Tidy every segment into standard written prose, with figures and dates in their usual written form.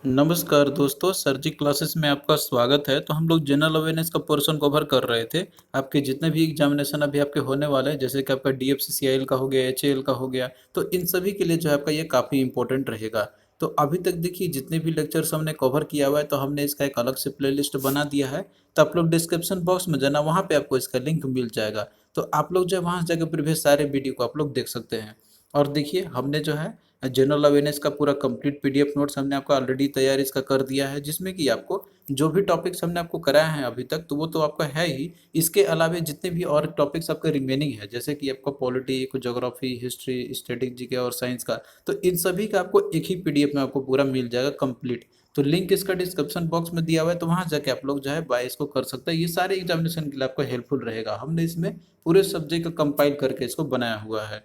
नमस्कार दोस्तों, सर जी क्लासेस में आपका स्वागत है। तो हम लोग जनरल अवेयरनेस का पोर्शन कवर कर रहे थे। आपके जितने भी एग्जामिनेशन अभी आपके होने वाले हैं, जैसे कि आपका डीएफसीसीआईएल का हो गया, एचएएल का हो गया, तो इन सभी के लिए जो है आपका ये काफ़ी इंपॉर्टेंट रहेगा। तो अभी तक देखिए जितने भी लेक्चर्स हमने कवर किया हुआ है, तो हमने इसका एक अलग से प्लेलिस्ट बना दिया है। तो आप लोग डिस्क्रिप्शन बॉक्स में जाना, वहाँ पे आपको इसका लिंक मिल जाएगा। तो आप लोग जो है वहाँ जाकर प्रीवियस सारे वीडियो को आप लोग देख सकते हैं। और देखिए हमने जो है जनरल अवेयरनेस का पूरा कंप्लीट पीडीएफ नोट्स हमने आपका ऑलरेडी तैयार इसका कर दिया है, जिसमें कि आपको जो भी टॉपिक्स हमने आपको कराया है अभी तक, तो वो तो आपका है ही। इसके अलावा जितने भी और टॉपिक्स आपके रिमेनिंग है, जैसे कि आपका polity, geography, history, static GK और साइंस का, तो इन सभी का आपको एक ही पीडीएफ में आपको पूरा मिल जाएगा कंप्लीट। तो लिंक इसका डिस्क्रिप्शन बॉक्स में दिया हुआ है, तो वहाँ जाके आप लोग जो है बाय इसको कर सकते हैं। ये सारे एग्जामिनेशन के लिए आपको हेल्पफुल रहेगा। हमने इसमें पूरे सब्जेक्ट को कंपाइल करके इसको बनाया हुआ है।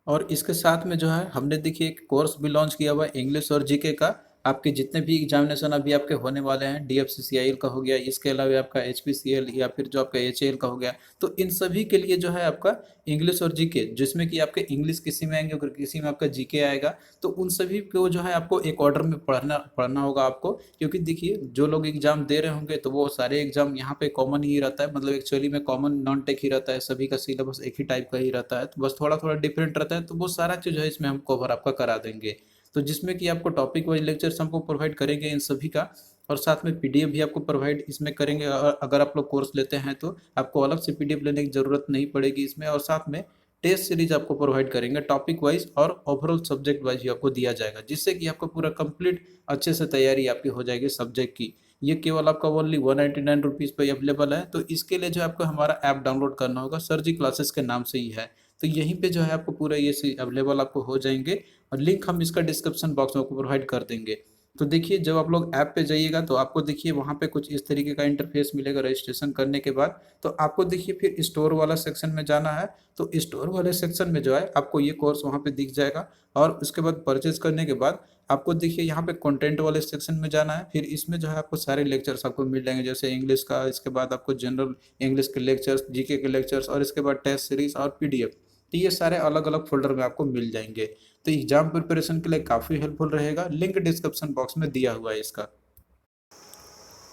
और इसके साथ में जो है हमने देखिए एक कोर्स भी लॉन्च किया हुआ है इंग्लिश और जीके का। आपके जितने भी एग्जामिनेशन अभी आपके होने वाले हैं, डीएफसीसीआईएल का हो गया, इसके अलावा आपका एचपीसीएल या फिर जो आपका एचएएल का हो गया, तो इन सभी के लिए जो है आपका इंग्लिश और जीके, जिसमें कि आपके इंग्लिश किसी में आएंगे और किसी में आपका जीके आएगा, तो उन सभी को जो है आपको एक ऑर्डर में पढ़ना पढ़ना होगा आपको। क्योंकि देखिए जो लोग एग्जाम दे रहे होंगे, तो वो सारे एग्जाम यहाँ पे कॉमन ही रहता है, मतलब एक्चुअली में कॉमन नॉन टेक ही रहता है, सभी का सिलेबस एक ही टाइप का ही रहता है, तो बस थोड़ा थोड़ा डिफरेंट रहता है। तो वो सारा चीज़ है इसमें हम कवर आपका करा देंगे। तो जिसमें कि आपको टॉपिक वाइज लेक्चर्स हमको प्रोवाइड करेंगे इन सभी का, और साथ में पीडीएफ भी आपको प्रोवाइड इसमें करेंगे। और अगर आप लोग कोर्स लेते हैं तो आपको अलग से पीडीएफ लेने की ज़रूरत नहीं पड़ेगी इसमें। और साथ में टेस्ट सीरीज आपको प्रोवाइड करेंगे टॉपिक वाइज, और ओवरऑल सब्जेक्ट वाइज भी आपको दिया जाएगा, जिससे कि आपको पूरा कंप्लीट अच्छे से तैयारी आपकी हो जाएगी सब्जेक्ट की। ये केवल आपका ओनली 199 रुपीज़ पर अवेलेबल है। तो इसके लिए जो है आपको हमारा ऐप डाउनलोड करना होगा, सर जी क्लासेस के नाम से ही है। तो यहीं पे जो है आपको पूरा ये अवेलेबल आपको हो जाएंगे, और लिंक हम इसका डिस्क्रिप्शन बॉक्स में आपको प्रोवाइड कर देंगे। तो देखिए जब आप लोग ऐप पे जाइएगा, तो आपको देखिए वहाँ पे कुछ इस तरीके का इंटरफेस मिलेगा रजिस्ट्रेशन करने के बाद। तो आपको देखिए फिर स्टोर वाला सेक्शन में जाना है। तो स्टोर वाले सेक्शन में जो है आपको ये कोर्स वहाँ पे दिख जाएगा। और उसके बाद परचेज करने के बाद आपको देखिए यहाँ पे कंटेंट वाले सेक्शन में जाना है। फिर इसमें जो है आपको सारे लेक्चर्स आपको मिल जाएंगे, जैसे इंग्लिश का, इसके बाद आपको जनरल इंग्लिश के लेक्चर्स, जीके के लेक्चर्स, और इसके बाद टेस्ट सीरीज और पीडीएफ। तो ये सारे अलग अलग फोल्डर में आपको मिल जाएंगे। तो एग्जाम प्रिपरेशन के लिए काफ़ी हेल्पफुल रहेगा। लिंक डिस्क्रिप्शन बॉक्स में दिया हुआ है इसका।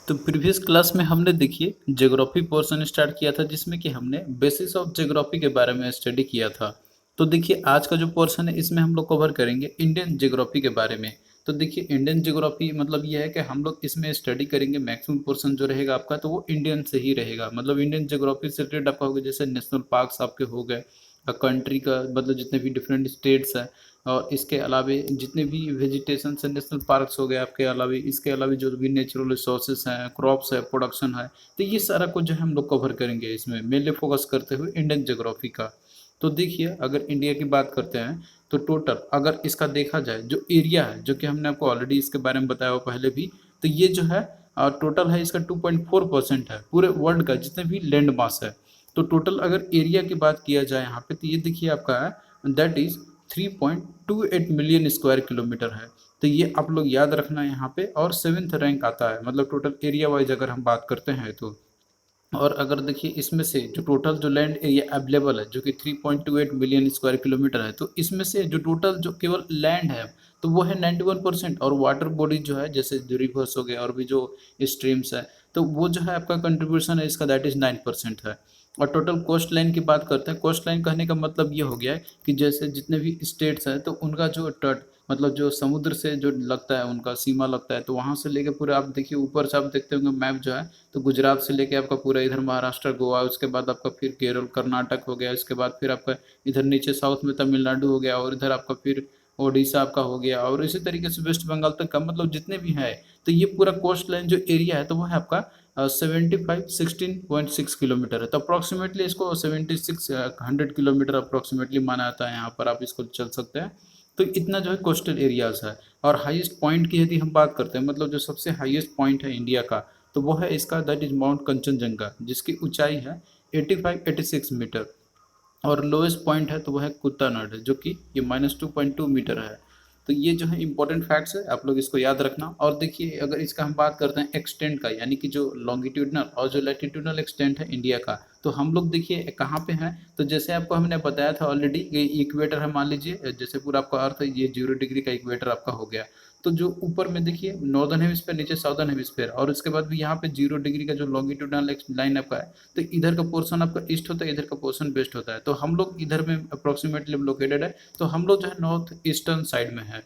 तो प्रीवियस क्लास में हमने देखिए ज्योग्राफी पोर्शन स्टार्ट किया था, जिसमें कि हमने बेसिस ऑफ ज्योग्राफी के बारे में स्टडी किया था। तो देखिए आज का जो पोर्शन है, इसमें हम लोग कवर करेंगे इंडियन ज्योग्राफी के बारे में। तो देखिए इंडियन ज्योग्राफी मतलब ये है कि हम लोग इसमें स्टडी करेंगे, मैक्सिमम पोर्शन जो रहेगा आपका, तो वो इंडियन से ही रहेगा। मतलब इंडियन ज्योग्राफी से रिलेटेड आपका होगा, जैसे नेशनल पार्क्स आपके हो गए, कंट्री का मतलब जितने भी डिफरेंट स्टेट्स हैं, और इसके अलावे जितने भी वेजिटेशन से नेशनल पार्क्स हो गए आपके अलावे, इसके अलावे जो भी नेचुरल रिसोर्सेज हैं, क्रॉप्स है, प्रोडक्शन है, तो ये सारा कुछ जो है हम लोग कवर करेंगे इसमें, मेनली फोकस करते हुए इंडियन ज्योग्राफी का। तो देखिए अगर इंडिया की बात करते हैं, तो टोटल अगर इसका देखा जाए जो एरिया है, जो कि हमने आपको ऑलरेडी इसके बारे में बताया हुआ पहले भी, तो ये जो है टोटल है इसका 2.4% है पूरे वर्ल्ड का जितने भी लैंड मास है। तो टोटल अगर एरिया की बात किया जाए यहाँ पे, तो ये देखिए आपका है that is 3.28 million square kilometre है। तो ये आप लोग याद रखना यहाँ पे। और सेवेंथ रैंक आता है, मतलब टोटल एरिया वाइज अगर हम बात करते हैं तो। और अगर देखिए इसमें से जो टोटल जो लैंड एरिया अवेलेबल है, जो कि 3.28 मिलियन स्क्वायर किलोमीटर है, तो इसमें से जो टोटल जो केवल लैंड है, तो वो है 91%। और वाटर बॉडी जो है, जैसे जो रिवर्स हो गए और भी जो स्ट्रीम्स है, तो वो जो है आपका कंट्रीब्यूशन है इसका, दैट इज 9% है। और टोटल कोस्ट लाइन की बात करते हैं, कोस्ट लाइन कहने का मतलब ये हो गया है कि जैसे जितने भी स्टेट्स हैं, तो उनका जो तट, मतलब जो समुद्र से जो लगता है उनका सीमा लगता है, तो वहाँ से लेके पूरे आप देखिए ऊपर से आप देखते होंगे मैप जो है, तो गुजरात से लेके आपका पूरा इधर महाराष्ट्र, गोवा, उसके बाद आपका फिर केरल, कर्नाटक हो गया, इसके बाद फिर आपका इधर नीचे साउथ में तमिलनाडु हो गया, और इधर आपका फिर ओडिशा आपका हो गया, और इसी तरीके से वेस्ट बंगाल तक का, मतलब जितने भी है, तो ये पूरा कोस्ट लाइन जो एरिया है, तो वो है आपका 16.6 किलोमीटर है। तो अप्रॉक्सीमेटली इसको 7600 किलोमीटर अप्रॉक्सीमेटली माना जाता है, यहाँ पर आप इसको चल सकते हैं। तो इतना जो है कोस्टल एरियाज है। और हाईएस्ट पॉइंट की यदि हम बात करते हैं, मतलब जो सबसे हाईएस्ट पॉइंट है इंडिया का, तो वो है इसका, दैट इज माउंट कंचनजंगा, जिसकी ऊंचाई है 85-86 मीटर। और लोएस्ट पॉइंट है तो वह है कुत्तानड, जो कि ये -2.2 मीटर है। तो ये जो है इंपॉर्टेंट फैक्ट्स है, आप लोग इसको याद रखना। और देखिए अगर इसका हम बात करते हैं एक्सटेंट का, यानी कि जो लॉन्गिट्यूडनल और जो लैटिट्यूडनल एक्सटेंट है इंडिया का, तो हम लोग देखिए कहाँ पे हैं। तो जैसे आपको हमने बताया था ऑलरेडी, ये इक्वेटर है मान लीजिए, जैसे पूरा आपका अर्थ है, ये 0 डिग्री का इक्वेटर आपका हो गया। तो जो ऊपर में देखिए नॉर्दर्न हेमिस्फेयर, नीचे साउदर्न हेमिस्फेयर, और उसके बाद भी यहाँ पे 0 डिग्री का जो लॉन्गिट्यूडनल लाइन आपका है, तो इधर का पोर्शन आपका ईस्ट होता है, इधर का पोर्शन वेस्ट होता है। तो हम लोग इधर में अप्रोक्सीमेटली लोकेटेड है, तो हम लोग जो है नॉर्थ ईस्टर्न साइड में है।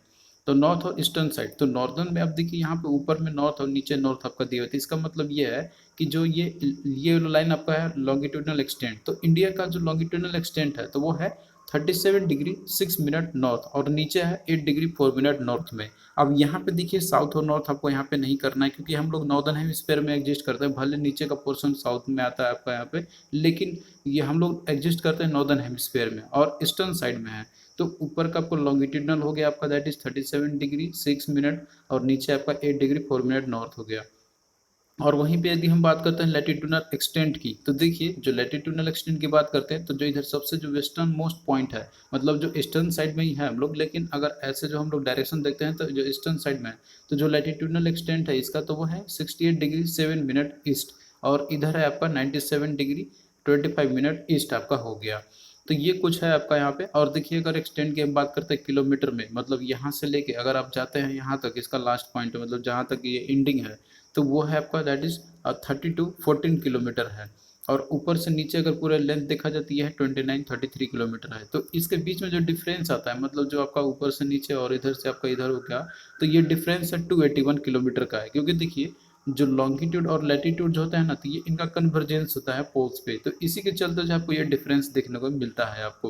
तो नॉर्थ और ईस्टर्न साइड, तो नॉर्दर्न में अब देखिए यहाँ पे ऊपर में नॉर्थ और नीचे नॉर्थ आपका दिया हुआ है। तो इसका मतलब ये है कि जो ये लाइन आपका है लॉन्गिट्यूडनल एक्सटेंट, तो इंडिया का जो लॉन्गिट्यूडनल एक्सटेंट है तो वो है 37 डिग्री 6 मिनट नॉर्थ, और नीचे है 8 डिग्री 4 मिनट नॉर्थ में। अब यहाँ पे देखिए साउथ और नॉर्थ आपको यहाँ पे नहीं करना है, क्योंकि हम लोग नॉर्दर्न हेमिस्फेयर में एग्जिस्ट करते हैं, भले नीचे का पोर्शन साउथ में आता है आपका यहाँ पे, लेकिन ये हम लोग एग्जिस्ट करते हैं नॉर्दर्न हेमिस्फेयर में और ईस्टर्न साइड में है। तो ऊपर का आपको लॉन्गिट्यूडनल हो गया आपका, दैट इज 37 डिग्री 6 मिनट, और नीचे आपका 8 डिग्री 4 मिनट नॉर्थ हो गया। और वहीं पे यदि हम बात करते हैं लैटिट्यूडनल एक्सटेंट की, तो देखिए जो लैटिट्यूडनल एक्सटेंट की बात करते हैं, तो जो इधर सबसे जो वेस्टर्न मोस्ट पॉइंट है, मतलब जो ईस्टर्न साइड में ही है हम लोग, लेकिन अगर ऐसे जो हम लोग डायरेक्शन देखते हैं तो जो ईस्टर्न साइड में है, तो जो लैटिट्यूडनल एक्सटेंट है इसका, तो वो है 68 डिग्री 7 मिनट ईस्ट, और इधर है आपका 97 डिग्री 25 मिनट ईस्ट आपका हो गया। तो ये कुछ है आपका यहाँ पे। और देखिए अगर एक्सटेंड की हम बात करते हैं किलोमीटर में, मतलब यहाँ से लेके अगर आप जाते हैं यहाँ तक, इसका लास्ट पॉइंट है, मतलब जहाँ तक ये एंडिंग है, तो वो है आपका दैट इज 32 14 किलोमीटर है। और ऊपर से नीचे अगर पूरा लेंथ देखा जाती है 29 33 किलोमीटर है। तो इसके बीच में जो डिफरेंस आता है, मतलब जो आपका ऊपर से नीचे और इधर से आपका इधर हो गया, तो ये डिफरेंस है 281 किलोमीटर का है। क्योंकि देखिए जो लॉन्गिट्यूड और लैटिट्यूड जो होता है ना, तो ये इनका कन्वर्जेंस होता है पोल्स पे, तो इसी के चलते जो आपको ये डिफरेंस देखने को मिलता है आपको।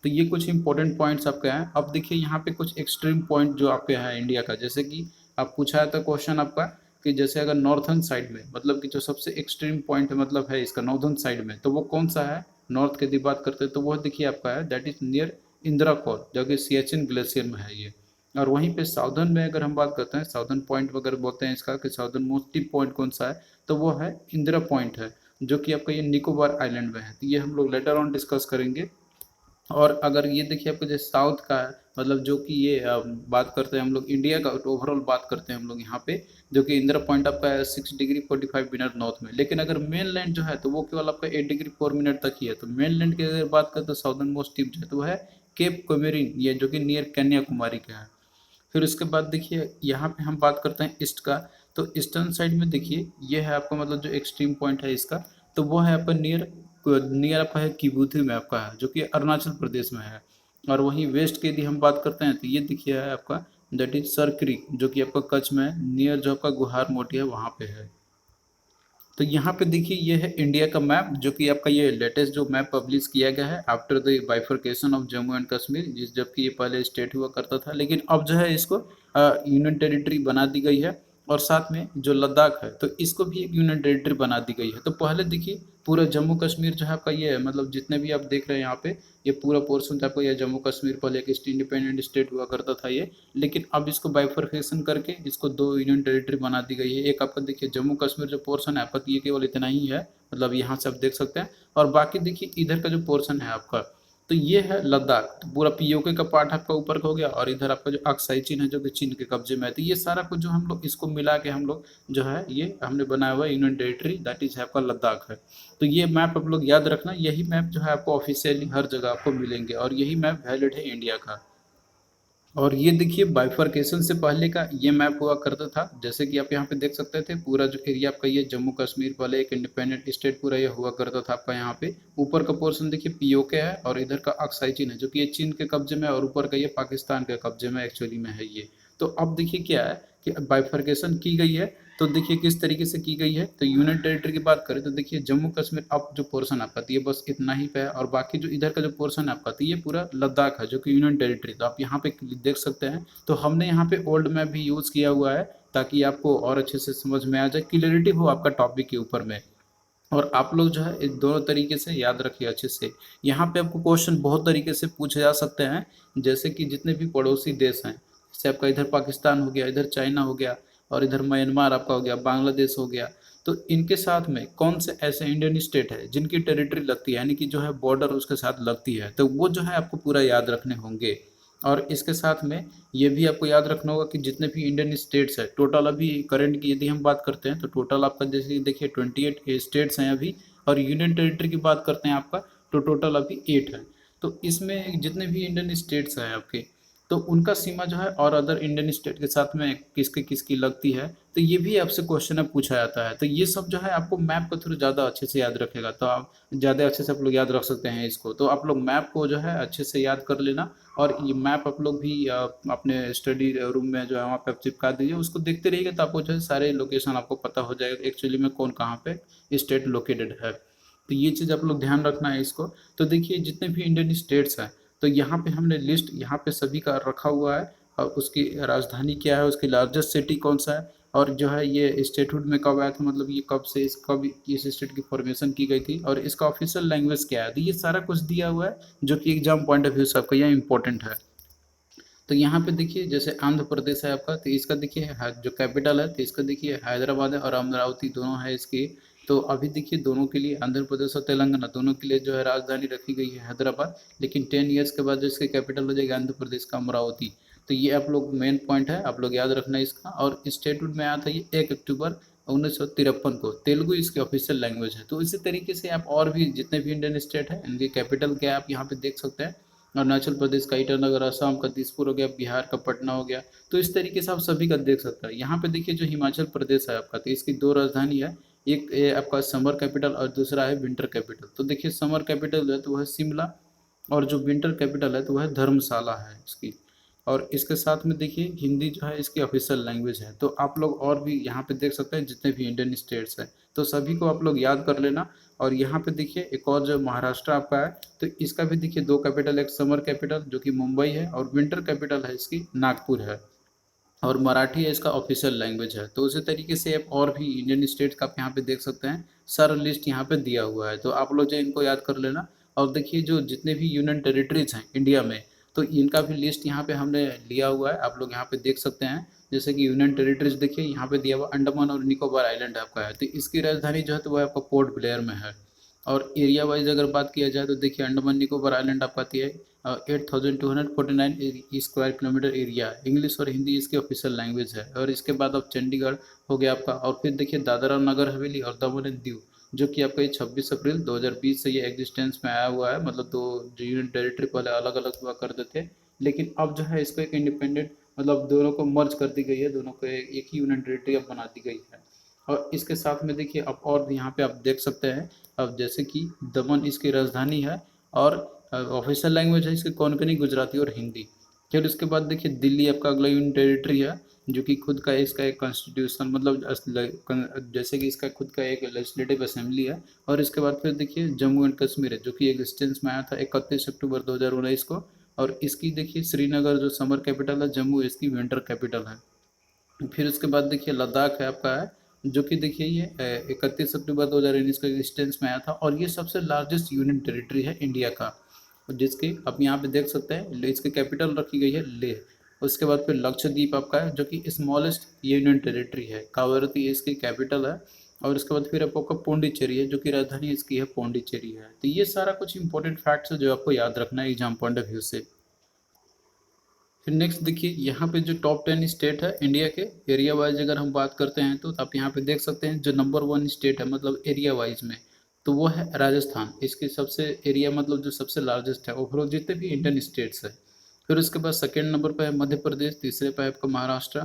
तो ये कुछ इंपॉर्टेंट पॉइंट्स आपके हैं। अब देखिए यहाँ पे कुछ एक्सट्रीम पॉइंट जो आपके हैं इंडिया का, जैसे कि आप पूछा था क्वेश्चन आपका कि जैसे अगर नॉर्थर्न साइड में, मतलब कि जो सबसे एक्सट्रीम पॉइंट है मतलब है इसका नॉर्दर्न साइड में, तो वो कौन सा है? नॉर्थ की यदि बात करते हैं तो वो देखिए आपका है that is near Indira call, जो कि सियाचिन ग्लेशियर में है ये। और वहीं पे साउदर्न में अगर हम बात करते हैं, साउदर्न पॉइंट वगैरह बोलते हैं इसका, कि साउदर्न मोस्ट टिप पॉइंट कौन सा है, तो वो है इंदिरा पॉइंट है, जो कि आपका ये निकोबार आइलैंड में है। तो ये हम लोग लेटर ऑन डिस्कस करेंगे। और अगर ये देखिए आपको जैसे साउथ का है, मतलब जो कि ये बात करते हैं हम लोग इंडिया का, तो ओवरऑल बात करते हैं हम लोग यहाँ पे, जो कि इंदिरा पॉइंट आपका है 6 डिग्री 45 मिनट नॉर्थ में। लेकिन अगर मेन लैंड जो है तो वो केवल आपका 8 डिग्री 4 मिनट तक ही है। तो मेन लैंड की अगर बात करें तो साउदर्न मोस्ट टिप जो है तो वो है केप कोमेरिन, ये जो कि नियर कन्याकुमारी का है। फिर उसके बाद देखिए यहाँ पे हम बात करते हैं ईस्ट का, तो ईस्टर्न साइड में देखिए ये है आपका, मतलब जो एक्सट्रीम पॉइंट है इसका, तो वो है आपका नियर नियर आपका है किबूथी में आपका है, जो कि अरुणाचल प्रदेश में है। और वहीं वेस्ट की यदि हम बात करते हैं तो ये देखिए है आपका दैट इज सरक्री, जो कि आपका कच्छ में है, नियर जो आपका गुहार मोटी है वहाँ पे है। तो यहाँ पे देखिए ये है इंडिया का मैप, जो कि आपका ये लेटेस्ट जो मैप पब्लिश किया गया है after the bifurcation of Jammu and Kashmir, जिस जबकि ये पहले स्टेट हुआ करता था, लेकिन अब जो है इसको यूनियन टेरिटरी बना दी गई है। और साथ में जो लद्दाख है तो इसको भी एक यूनियन टेरिटरी बना दी गई है। तो पहले देखिए पूरा जम्मू कश्मीर जो है आपका ये है, मतलब जितने भी आप देख रहे हैं यहाँ पे, ये पूरा पोर्शन आपको ये जम्मू कश्मीर पहले एक इंडिपेंडेंट स्टेट हुआ करता था ये, लेकिन अब इसको बाइफर्केशन करके इसको 2 यूनियन टेरिटरी बना दी गई है। एक आपका देखिए जम्मू कश्मीर जो पोर्शन है आपका, ये केवल इतना ही है, मतलब यहाँ से आप देख सकते हैं। और बाकी देखिए इधर का जो पोर्शन है आपका, तो ये है लद्दाख, तो पूरा पीओके का पार्ट आपका ऊपर का हो गया, और इधर आपका जो अक्साई चीन है जो कि चीन के कब्जे में है। तो ये सारा कुछ जो हम लोग इसको मिला के हम लोग जो है ये हमने बनाया हुआ यूनियन टेरिटरी, दैट इज आपका लद्दाख है। तो ये मैप आप लोग याद रखना, यही मैप जो है आपको ऑफिशियली हर जगह आपको मिलेंगे, और यही मैप वैलिड है इंडिया का। और ये देखिए बाइफर्केशन से पहले का ये मैप हुआ करता था, जैसे कि आप यहाँ पे देख सकते थे, पूरा जो एरिया आपका ये जम्मू कश्मीर पहले एक इंडिपेंडेंट स्टेट पूरा ये हुआ करता था आपका। यहाँ पे ऊपर का पोर्शन देखिए पीओके है, और इधर का अक्साई चीन है जो कि ये चीन के कब्जे में है, और ऊपर का ये पाकिस्तान के कब्जे में एक्चुअली में है ये। तो अब देखिए क्या है कि बाइफर्केशन की गई है, तो देखिए किस तरीके से की गई है। तो यूनियन टेरिटरी की बात करें तो देखिए जम्मू कश्मीर अब जो पोर्शन आपका, तो ये बस इतना ही पे है, और बाकी जो इधर का जो पोर्शन है आपका, तो ये पूरा लद्दाख है जो कि यूनियन टेरिटरी। तो आप यहाँ पे देख सकते हैं, तो हमने यहाँ पे ओल्ड मैप भी यूज़ किया हुआ है, ताकि आपको और अच्छे से समझ में आ जाए, क्लियरिटी हो आपका टॉपिक के ऊपर में। और आप लोग जो है इन दोनों तरीके से याद रखिए अच्छे से। यहाँ पे आपको क्वेश्चन बहुत तरीके से पूछे जा सकते हैं, जैसे कि जितने भी पड़ोसी देश हैं, जैसे आपका इधर पाकिस्तान हो गया, इधर चाइना हो गया, और इधर म्यांमार आपका हो गया, बांग्लादेश हो गया, तो इनके साथ में कौन से ऐसे इंडियन स्टेट है जिनकी टेरिटरी लगती है, यानी कि जो है बॉर्डर उसके साथ लगती है, तो वो जो है आपको पूरा याद रखने होंगे। और इसके साथ में ये भी आपको याद रखना होगा कि जितने भी इंडियन स्टेट्स है टोटल, अभी करंट की यदि हम बात करते हैं तो टोटल आपका जैसे देखिए 28 स्टेट्स हैं अभी, और यूनियन टेरिटरी की बात करते हैं आपका, तो टोटल अभी 8 है। तो इसमें जितने भी इंडियन स्टेट्स हैं आपके, तो उनका सीमा जो है और अदर इंडियन स्टेट के साथ में किसकी किसकी लगती है, तो ये भी आपसे क्वेश्चन में पूछा जाता है। तो ये सब जो है आपको मैप के थ्रू ज़्यादा अच्छे से याद रखेगा, तो आप ज़्यादा अच्छे से आप लोग याद रख सकते हैं इसको। तो आप लोग मैप को जो है अच्छे से याद कर लेना, और ये मैप आप लोग भी अपने स्टडी रूम में जो है वहाँ पे आप चिपका दीजिए, उसको देखते रहिएगा तो आपको जो है सारे लोकेशन आपको पता हो जाएगा एक्चुअली में कौन कहाँ पे स्टेट लोकेटेड है। तो ये चीज़ आप लोग ध्यान रखना है इसको। तो देखिए जितने भी इंडियन स्टेट्स हैं, तो यहाँ पे हमने लिस्ट यहाँ पे सभी का रखा हुआ है, और उसकी राजधानी क्या है, उसकी लार्जेस्ट सिटी कौन सा है, और जो है ये स्टेटहुड में कब आया था, मतलब ये कब से कब इस स्टेट की फॉर्मेशन की गई थी, और इसका ऑफिशियल लैंग्वेज क्या है। तो ये सारा कुछ दिया हुआ है जो कि एग्जाम पॉइंट ऑफ व्यू से आपका यह इंपॉर्टेंट है। तो यहाँ पे देखिए जैसे आंध्र प्रदेश है आपका, तो इसका देखिए जो कैपिटल है, तो इसका देखिए हैदराबाद है, और अमरावती दोनों है इसकी। तो अभी देखिए दोनों के लिए, आंध्र प्रदेश और तेलंगाना दोनों के लिए जो है राजधानी रखी गई है हैदराबाद, लेकिन 10 ईयर्स के बाद जो इसकी कैपिटल हो जाएगी आंध्र प्रदेश का अमरावती। तो ये आप लोग मेन पॉइंट है, आप लोग याद रखना इसका। और स्टेटहुड में आया था ये 1 अक्टूबर 1953 को। तेलुगु इसकी ऑफिशियल लैंग्वेज है। तो इसी तरीके से आप और भी जितने भी इंडियन स्टेट है इनकी कैपिटल क्या है आप यहाँ पे देख सकते हैं। अरुणाचल प्रदेश का ईटानगर, असम का दिसपुर हो गया, बिहार का पटना हो गया। तो इस तरीके से आप सभी का देख सकते हैं। यहाँ पे देखिए जो हिमाचल प्रदेश है आपका, तो इसकी दो राजधानी है, एक ये आपका समर कैपिटल और दूसरा है विंटर कैपिटल। तो देखिए समर कैपिटल है तो वह शिमला, और जो विंटर कैपिटल है तो वह धर्मशाला है इसकी। और इसके साथ में देखिए हिंदी जो है इसकी ऑफिशियल लैंग्वेज है। तो आप लोग और भी यहाँ पे देख सकते हैं जितने भी इंडियन स्टेट्स हैं, तो सभी को आप लोग याद कर लेना। और यहाँ पे देखिए एक और जो महाराष्ट्र आपका है, तो इसका भी देखिए दो कैपिटल, एक समर कैपिटल जो कि मुंबई है, और विंटर कैपिटल है इसकी नागपुर है, और मराठी है इसका ऑफिशियल लैंग्वेज है। तो उसी तरीके से आप और भी इंडियन स्टेट्स का आप यहाँ पे देख सकते हैं, सारा लिस्ट यहाँ पे दिया हुआ है। तो आप लोग जो इनको याद कर लेना। और देखिए जो जितने भी यूनियन टेरिटरीज हैं इंडिया में, तो इनका भी लिस्ट यहाँ पे हमने लिया हुआ है, आप लोग यहाँ पे देख सकते हैं। जैसे कि यूनियन टेरिटरीज देखिए यहाँ पे दिया हुआ अंडमान और निकोबार आइलैंड आपका है, तो इसकी राजधानी जो है तो वह आपका पोर्ट ब्लेयर में है। और एरिया वाइज अगर बात किया जाए तो देखिए अंडमान निकोबार आइलैंड आपका आती है 8249 स्क्वायर किलोमीटर एरिया, इंग्लिश और हिंदी इसकी ऑफिशियल लैंग्वेज है। और इसके बाद अब चंडीगढ़ हो गया आपका, और फिर देखिए दादरा और नगर हवेली और दमन एंड दीव, जो कि आपका ये 26 अप्रैल 2020 से ये एग्जिस्टेंस में आया हुआ है। मतलब दो जो यूनियन टेरिटरी पहले अलग अलग हुआ करते थे, लेकिन अब जो है इसको एक इंडिपेंडेंट, मतलब दोनों को मर्ज कर दी गई है, दोनों को एक ही यूनियन टेरिटरी अब बना दी गई है। और इसके साथ में देखिए अब और भी यहाँ पे आप देख सकते हैं, अब जैसे कि दमन इसकी राजधानी है, और ऑफिशियल लैंग्वेज है इसकी कोंकणी, गुजराती और हिंदी। फिर उसके बाद देखिए दिल्ली आपका अगला यूनियन टेरिटरी है, जो कि खुद का इसका एक कॉन्स्टिट्यूशन, मतलब जैसे कि इसका खुद का एक लेजिस्लेटिव असेंबली है। और इसके बाद फिर देखिए जम्मू एंड कश्मीर है, जो कि एग्जिस्टेंस में आया था 31 अक्टूबर 2019 को। और इसकी देखिए श्रीनगर जो समर कैपिटल है, जम्मू इसकी विंटर कैपिटल है। फिर उसके बाद देखिए लद्दाख है आपका है, जो कि देखिए ये 31 अक्टूबर 2019 का एग्जिस्टेंस में आया था, और ये सबसे लार्जेस्ट यूनियन टेरिटरी है इंडिया का, जिसकी आप यहाँ पे देख सकते हैं इसकी कैपिटल रखी गई है लेह। उसके बाद फिर लक्षद्वीप आपका है, जो कि स्मॉलेस्ट यूनियन टेरिटरी है, कावरती इसकी कैपिटल है। और उसके बाद फिर आपका पौंडीचेरी है, जो कि राजधानी इसकी है पौंडीचेरी है। तो ये सारा कुछ इंपॉर्टेंट फैक्ट्स है जो आपको याद रखना है एग्जाम पॉइंट ऑफ व्यू से। फिर नेक्स्ट देखिए यहाँ पे जो टॉप 10 स्टेट है इंडिया के एरिया वाइज अगर हम बात करते हैं, तो आप यहाँ पे देख सकते हैं जो नंबर 1 स्टेट है मतलब एरिया वाइज में, तो वो है राजस्थान। इसकी सबसे एरिया मतलब जो सबसे लार्जेस्ट है ओवरऑल जितने भी इंडियन स्टेट्स है। फिर उसके बाद सेकेंड नंबर पर है मध्य प्रदेश, तीसरे पर है आपका महाराष्ट्र,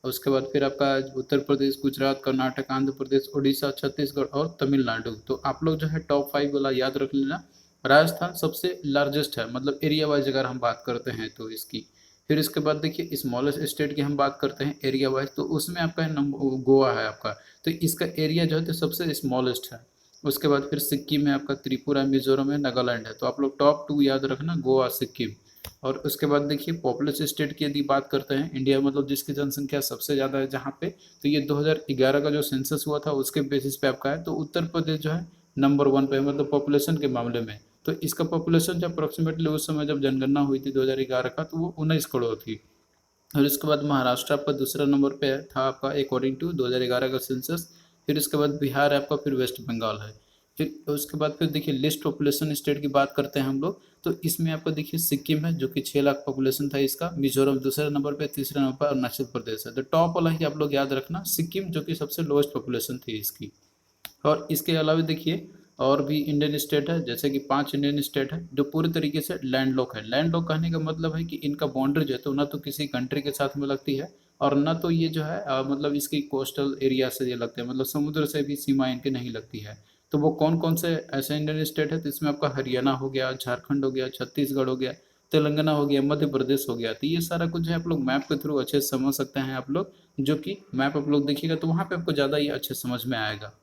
और उसके बाद फिर आपका उत्तर प्रदेश, गुजरात, कर्नाटक, आंध्र प्रदेश, उड़ीसा, छत्तीसगढ़ और तमिलनाडु। तो आप लोग जो है टॉप 5 वाला याद रख लेना। राजस्थान सबसे लार्जेस्ट है मतलब एरिया वाइज अगर हम बात करते हैं तो इसकी। फिर इसके बाद देखिए स्मॉलेस्ट स्टेट की हम बात करते हैं एरिया वाइज, तो उसमें आपका है नंबर गोवा है आपका, तो इसका एरिया जो है तो सबसे स्मॉलेस्ट है। उसके बाद फिर सिक्किम है आपका, त्रिपुरा, मिजोरम है, नागालैंड है। तो आप लोग टॉप 2 याद रखना, गोवा, सिक्किम। और उसके बाद देखिए पॉपुलस स्टेट की यदि बात करते हैं इंडिया, मतलब जिसकी जनसंख्या सबसे ज़्यादा है जहाँ पे, तो ये 2011 का जो सेंसस हुआ था उसके बेसिस पे आपका है, तो उत्तर प्रदेश जो है नंबर 1 पे है, मतलब पॉपुलेशन के मामले में। तो इसका पॉपुलेशन जब अप्रोक्सीमेटली उस समय जब जनगणना हुई थी 2011 का, तो वो 19 करोड़ थी। और इसके बाद महाराष्ट्र आपका दूसरा नंबर पे था आपका अकॉर्डिंग टू 2011 का सेंसस। फिर इसके बाद बिहार है आपका, फिर वेस्ट बंगाल है। फिर उसके बाद फिर देखिए लिस्ट पॉपुलेशन स्टेट की बात करते हैं हम लोग, तो इसमें आपको देखिए सिक्किम है जो कि 6 लाख पॉपुलेशन था इसका, मिजोरम दूसरे नंबर पे, तीसरे नंबर पर अरुणाचल प्रदेश है। तो टॉप वाला ही आप लोग याद रखना सिक्किम, जो कि सबसे लोएस्ट पॉपुलेशन थी इसकी। और इसके अलावा देखिए और भी इंडियन स्टेट है, जैसे कि 5 इंडियन स्टेट है जो पूरी तरीके से लैंडलॉक है। लैंडलॉक कहने का मतलब है कि इनका बाउंड्री जो है तो ना तो किसी कंट्री के साथ में लगती है और ना तो ये जो है मतलब इसकी कोस्टल एरिया से ये लगते हैं, मतलब समुद्र से भी सीमा इनकी नहीं लगती है। तो वो कौन कौन से ऐसे इंडियन स्टेट है, तो इसमें आपका हरियाणा हो गया, झारखंड हो गया, छत्तीसगढ़ हो गया, तेलंगाना हो गया, मध्य प्रदेश हो गया। तो ये सारा कुछ जो है आप लोग मैप के थ्रू अच्छे से समझ सकते हैं आप लोग, जो कि मैप आप लोग देखिएगा तो वहाँ पे आपको ज़्यादा ये अच्छे समझ में आएगा।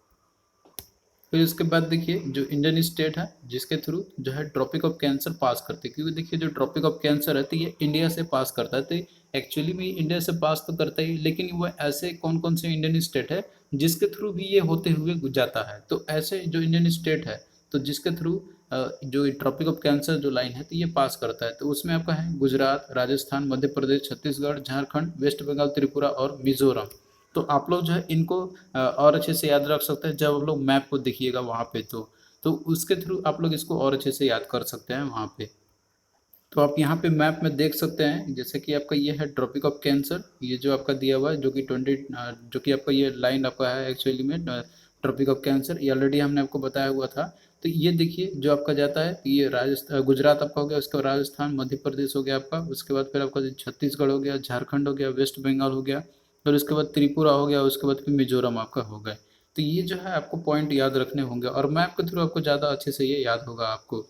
फिर उसके बाद देखिए जो इंडियन स्टेट है जिसके थ्रू जो है ट्रॉपिक ऑफ कैंसर पास करते हैं, क्योंकि देखिए जो ट्रॉपिक ऑफ कैंसर है तो ये इंडिया से पास करता है। तो एक्चुअली में इंडिया से पास तो करता ही, लेकिन वो ऐसे कौन कौन से इंडियन स्टेट है जिसके थ्रू भी ये होते हुए जाता है। तो ऐसे जो इंडियन स्टेट है तो जिसके थ्रू जो ट्रॉपिक ऑफ कैंसर जो लाइन है तो ये पास करता है, तो उसमें आपका है गुजरात, राजस्थान, मध्य प्रदेश, छत्तीसगढ़, झारखंड, वेस्ट बंगाल, त्रिपुरा और मिजोरम। तो आप लोग जो है इनको और अच्छे से याद रख सकते हैं जब आप लोग मैप को देखिएगा वहाँ पे। तो उसके थ्रू आप लोग इसको और अच्छे से याद कर सकते हैं वहाँ पे। तो आप यहाँ पे मैप में देख सकते हैं जैसे कि आपका ये है ट्रॉपिक ऑफ कैंसर, ये जो आपका दिया हुआ है जो कि 20 जो कि आपका ये लाइन आपका है एक्चुअली में ट्रॉपिक ऑफ कैंसर, ये ऑलरेडी हमने आपको बताया हुआ था। तो ये देखिए जो आपका जाता है ये राजस्थान, गुजरात आपका हो गया, उसके बाद राजस्थान, मध्य प्रदेश हो गया आपका, उसके बाद फिर आपका छत्तीसगढ़ हो गया, झारखंड हो गया, वेस्ट बंगाल हो गया, फिर उसके बाद त्रिपुरा हो गया, उसके बाद फिर मिजोरम आपका हो गया। तो ये जो है आपको पॉइंट याद रखने होंगे और मैप के थ्रू आपको ज़्यादा अच्छे से ये याद होगा आपको।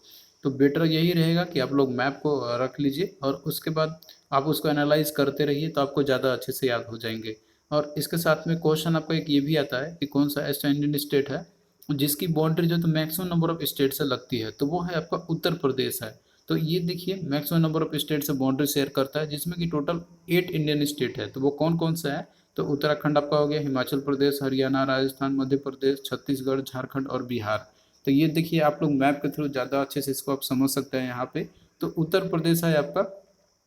तो बेटर यही रहेगा कि आप लोग मैप को रख लीजिए और उसके बाद आप उसको एनालाइज करते रहिए तो आपको ज़्यादा अच्छे से याद हो जाएंगे। और इसके साथ में क्वेश्चन आपका एक ये भी आता है कि कौन सा ऐसा इंडियन स्टेट है जिसकी बाउंड्री जो तो मैक्सिमम नंबर ऑफ स्टेट से लगती है, तो वो है आपका उत्तर प्रदेश है। तो ये देखिए मैक्सिमम नंबर ऑफ स्टेट से बाउंड्री शेयर करता है जिसमें कि टोटल 8 इंडियन स्टेट है। तो वो कौन कौन सा है, तो उत्तराखंड आपका हो गया, हिमाचल प्रदेश, हरियाणा, राजस्थान, मध्य प्रदेश, छत्तीसगढ़, झारखंड और बिहार। तो ये देखिए आप लोग मैप के थ्रू ज़्यादा अच्छे से इसको आप समझ सकते हैं यहाँ पे। तो उत्तर प्रदेश है आपका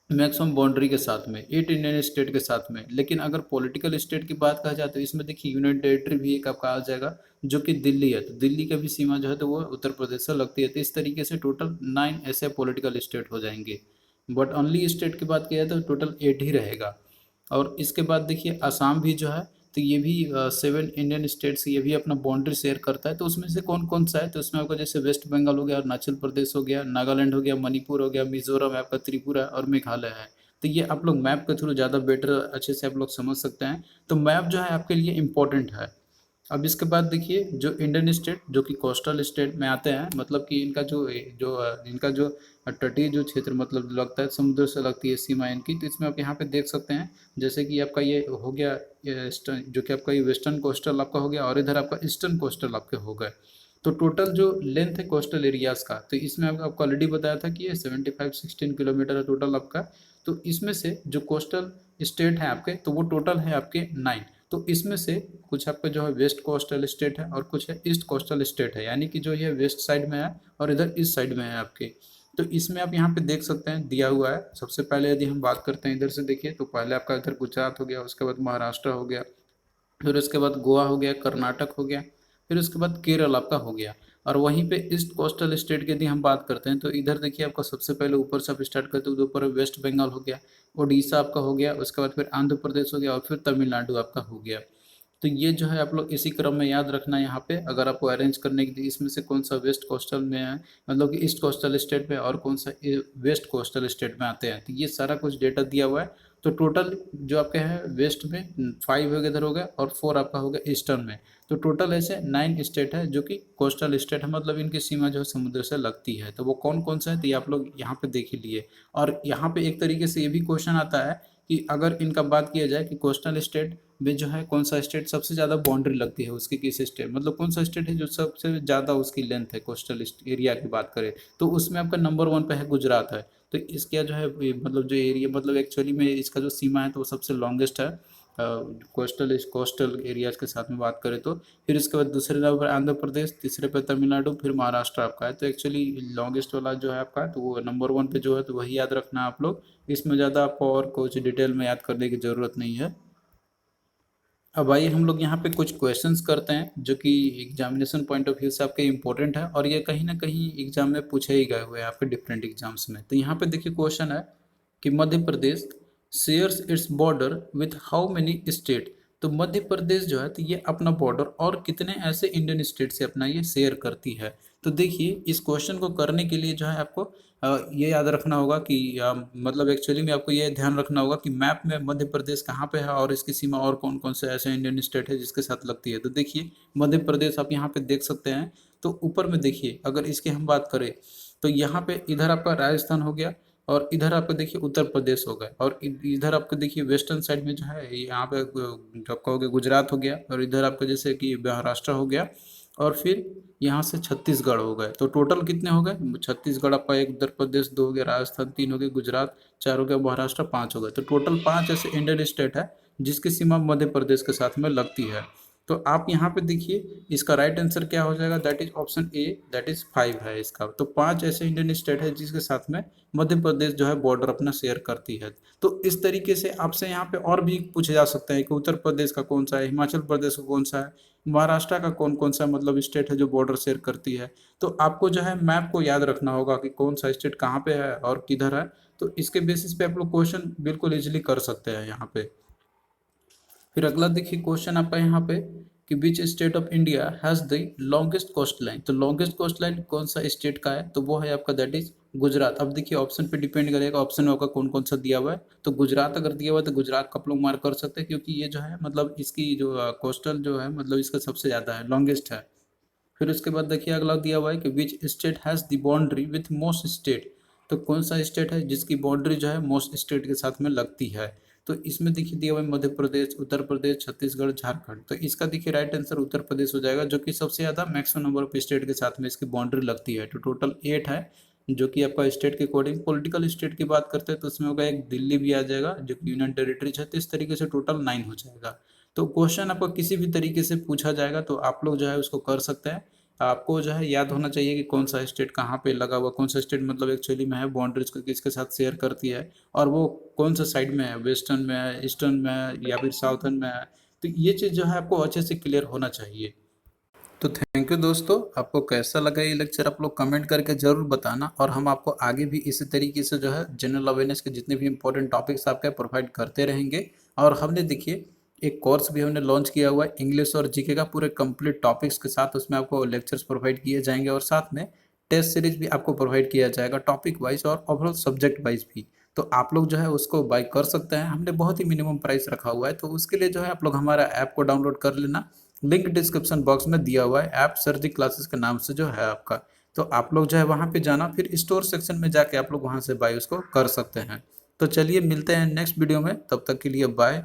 मैक्सिमम बाउंड्री के साथ में 8 इंडियन स्टेट के साथ में। लेकिन अगर पॉलिटिकल स्टेट की बात कहा जाए तो इसमें देखिए यूनियन टेरिटरी भी एक आपका आ जाएगा जो कि दिल्ली है। तो दिल्ली का भी सीमा जो है तो वो उत्तर प्रदेश से लगती है। तो इस तरीके से टोटल 9 ऐसे पॉलिटिकल स्टेट हो जाएंगे। बट ओनली स्टेट की बात किया जाए तो टोटल 8 ही रहेगा। और इसके बाद देखिए असम भी जो है तो ये भी 7 इंडियन स्टेट्स ये भी अपना बाउंड्री शेयर करता है। तो उसमें से कौन कौन सा है, तो इसमें आपका जैसे वेस्ट बंगाल हो गया, अरुणाचल प्रदेश हो गया, नागालैंड हो गया, मणिपुर हो गया, मिजोरम है आपका, त्रिपुरा और मेघालय है। तो ये आप लोग मैप के थ्रू ज़्यादा बेटर अच्छे से आप लोग समझ सकते हैं। तो मैप जो है आपके लिए इम्पोर्टेंट है। अब इसके बाद देखिए जो इंडियन स्टेट जो कि कोस्टल स्टेट में आते हैं, मतलब कि इनका जो जो इनका जो तटीय जो क्षेत्र मतलब लगता है समुद्र से लगती है सीमा इनकी, तो इसमें आप यहाँ पे देख सकते हैं जैसे कि आपका ये हो गया ये ईस्टर्न, जो कि आपका ये वेस्टर्न कोस्टल आपका हो गया और इधर आपका ईस्टर्न कोस्टल आपके हो गए। तो टोटल जो लेंथ है कोस्टल एरियाज का, तो इसमें आपको ऑलरेडी बताया था कि ये 75-16 किलोमीटर है टोटल आपका। तो इसमें से जो कोस्टल स्टेट है आपके तो वो टोटल है आपके 9। तो इसमें से कुछ आपका जो है वेस्ट कोस्टल स्टेट है और कुछ है ईस्ट कोस्टल स्टेट है, यानी कि जो ये वेस्ट साइड में है और इधर ईस्ट साइड में है आपके। तो इसमें आप यहाँ पे देख सकते हैं दिया हुआ है। सबसे पहले यदि हम बात करते हैं इधर से देखिए तो पहले आपका इधर गुजरात हो गया, उसके बाद महाराष्ट्र हो गया, फिर उसके बाद गोवा हो गया, कर्नाटक हो गया, फिर उसके बाद केरल आपका हो गया। और वहीं पे ईस्ट कोस्टल स्टेट की यदि हम बात करते हैं तो इधर देखिए आपका सबसे पहले ऊपर से आप स्टार्ट करते हो तो ऊपर वेस्ट बंगाल हो गया, उड़ीसा आपका हो गया, उसके बाद फिर आंध्र प्रदेश हो गया और फिर तमिलनाडु आपका हो गया। तो ये जो है आप लोग इसी क्रम में याद रखना है यहाँ पे अगर आपको अरेंज करने के लिए इसमें से कौन सा वेस्ट कोस्टल में है, मतलब कि ईस्ट कोस्टल स्टेट में और कौन सा वेस्ट कोस्टल स्टेट में आते हैं। तो ये सारा कुछ डेटा दिया हुआ है। तो टोटल जो आपके हैं वेस्ट में 5 हो गए इधर हो गए और 4 आपका हो गया ईस्टर्न में। तो टोटल ऐसे 9 स्टेट है जो कि कोस्टल स्टेट है, मतलब इनकी सीमा जो है समुद्र से लगती है। तो वो कौन कौन सा है तो ये आप लोग यहाँ पे देख ही लिए। और यहाँ पे एक तरीके से ये भी क्वेश्चन आता है कि अगर इनका बात किया जाए कि कोस्टल स्टेट में जो है कौन सा स्टेट सबसे ज़्यादा बाउंड्री लगती है उसकी, किस स्टेट मतलब कौन सा स्टेट है जो सबसे ज़्यादा उसकी लेंथ है कोस्टल एरिया की बात करें, तो उसमें आपका नंबर 1 पे है गुजरात है। तो इसका जो है मतलब जो एरिया मतलब एक्चुअली में इसका जो सीमा है तो वो सबसे लॉन्गेस्ट है कोस्टल एरियाज के साथ में बात करें तो। फिर इसके बाद दूसरे नंबर पर आंध्र प्रदेश, तीसरे पे तमिलनाडु, फिर महाराष्ट्र आपका है। तो एक्चुअली लॉन्गेस्ट वाला जो है आपका तो वो नंबर 1 पे जो है तो वही याद रखना है आप लोग। इसमें ज़्यादा आपको और कुछ डिटेल में याद करने की ज़रूरत नहीं है। अब आइए हम लोग यहाँ पे कुछ क्वेश्चंस करते हैं जो कि एग्जामिनेशन पॉइंट ऑफ व्यू से आपके इम्पोर्टेंट है और ये कहीं ना कहीं एग्जाम में पूछे ही गए हुए हैं आपके डिफरेंट एग्जाम्स में। तो यहाँ पे देखिए क्वेश्चन है कि Madhya Pradesh shares its border with how many state. तो मध्य प्रदेश जो है तो ये अपना बॉर्डर और कितने ऐसे इंडियन स्टेट से अपना ये शेयर करती है। तो देखिए इस क्वेश्चन को करने के लिए जो है आपको ये याद रखना होगा कि मतलब एक्चुअली में आपको ये ध्यान रखना होगा कि मैप में मध्य प्रदेश कहाँ पे है और इसकी सीमा और कौन कौन से ऐसे इंडियन स्टेट है जिसके साथ लगती है। तो देखिए मध्य प्रदेश आप यहाँ पे देख सकते हैं। तो ऊपर में देखिए अगर इसकी हम बात करें तो यहाँ पे इधर आपका राजस्थान हो गया और इधर आपको देखिए उत्तर प्रदेश हो गया और इधर आपको देखिए वेस्टर्न साइड में जो है यहाँ पे जो आपका हो गया गुजरात हो गया और इधर आपका जैसे कि महाराष्ट्र हो गया और फिर यहाँ से छत्तीसगढ़ हो गए। तो टोटल कितने हो गए? छत्तीसगढ़ आपका एक, उत्तर प्रदेश दो हो गया, राजस्थान तीन हो गए, गुजरात चार हो गया, महाराष्ट्र पाँच हो गए। तो टोटल पाँच ऐसे इंडियन स्टेट है जिसकी सीमा मध्य प्रदेश के साथ में लगती है। तो आप यहाँ पे देखिए इसका राइट आंसर क्या हो जाएगा, that is option A, that is 5 है इसका। तो पांच ऐसे इंडियन स्टेट है जिसके साथ में मध्य प्रदेश जो है बॉर्डर अपना शेयर करती है। तो इस तरीके से आपसे यहाँ पे और भी पूछे जा सकते हैं कि उत्तर प्रदेश का कौन सा है, हिमाचल प्रदेश का कौन सा है, महाराष्ट्र का कौन कौन सा मतलब स्टेट है जो बॉर्डर शेयर करती है। तो आपको जो है मैप को याद रखना होगा कि कौन सा स्टेट कहाँ पे है और किधर है। तो इसके बेसिस पे आप लोग क्वेश्चन बिल्कुल इजिली कर सकते हैं यहाँ पे। फिर अगला देखिए क्वेश्चन आपका यहाँ पे कि which state of India has the longest coast line. तो लॉन्गेस्ट कोस्ट लाइन कौन सा स्टेट का है? तो वो है आपका दैट इज गुजरात। अब देखिए ऑप्शन पे डिपेंड करेगा, ऑप्शन में होगा कौन कौन सा दिया हुआ है। तो गुजरात अगर दिया हुआ है तो गुजरात का आप लोग मार्क कर सकते हैं क्योंकि ये जो है मतलब इसकी जो कोस्टल जो है मतलब इसका सबसे ज़्यादा है, लॉन्गेस्ट है। फिर उसके बाद देखिए अगला दिया हुआ है कि which state has the boundary with most state. तो कौन सा स्टेट है जिसकी बाउंड्री जो है मोस्ट स्टेट के साथ में लगती है। तो इसमें देखिए दिया हुआ है मध्य प्रदेश, उत्तर प्रदेश, छत्तीसगढ़, झारखंड। तो इसका देखिए राइट आंसर उत्तर प्रदेश हो जाएगा जो कि सबसे ज़्यादा मैक्सिमम नंबर ऑफ स्टेट के साथ में इसकी बाउंड्री लगती है। तो टोटल 8 है जो कि आपका स्टेट के अकॉर्डिंग। पॉलिटिकल स्टेट की बात करते हैं तो उसमें होगा एक दिल्ली भी आ जाएगा जो कि यूनियन टेरिटरीज है। तो इस तरीके से टोटल 9 हो जाएगा। तो क्वेश्चन आपको किसी भी तरीके से पूछा जाएगा तो आप लोग जो है उसको कर सकते हैं। आपको जो है याद होना चाहिए कि कौन सा स्टेट कहाँ पे लगा हुआ, कौन सा स्टेट मतलब एक्चुअली में है बाउंड्रीज को किसके साथ शेयर करती है और वो कौन सा साइड में है, वेस्टर्न में है, ईस्टर्न में है या फिर साउथर्न में है। तो ये चीज़ जो है आपको अच्छे से क्लियर होना चाहिए। तो थैंक यू दोस्तों, आपको कैसा लगा ये लेक्चर आप लोग कमेंट करके ज़रूर बताना और हम आपको आगे भी इसी तरीके से जो है जनरल अवेयरनेस के जितने भी इंपॉर्टेंट टॉपिक्स आपके प्रोवाइड करते रहेंगे। और हमने देखिए एक कोर्स भी हमने लॉन्च किया हुआ है इंग्लिश और जीके का पूरे कंप्लीट टॉपिक्स के साथ। उसमें आपको लेक्चर्स प्रोवाइड किए जाएंगे और साथ में टेस्ट सीरीज भी आपको प्रोवाइड किया जाएगा टॉपिक वाइज और ओवरऑल सब्जेक्ट वाइज भी। तो आप लोग जो है उसको बाय कर सकते हैं। हमने बहुत ही मिनिमम प्राइस रखा हुआ है, तो उसके लिए जो है आप लोग हमारा ऐप को डाउनलोड कर लेना। लिंक डिस्क्रिप्शन बॉक्स में दिया हुआ है, ऐप सर्जिक क्लासेस के नाम से जो है आपका। तो आप लोग जो है वहाँ पे जाना, फिर स्टोर सेक्शन में जाके आप लोग वहाँ से बाय उसको कर सकते हैं। तो चलिए मिलते हैं नेक्स्ट वीडियो में, तब तक के लिए बाय।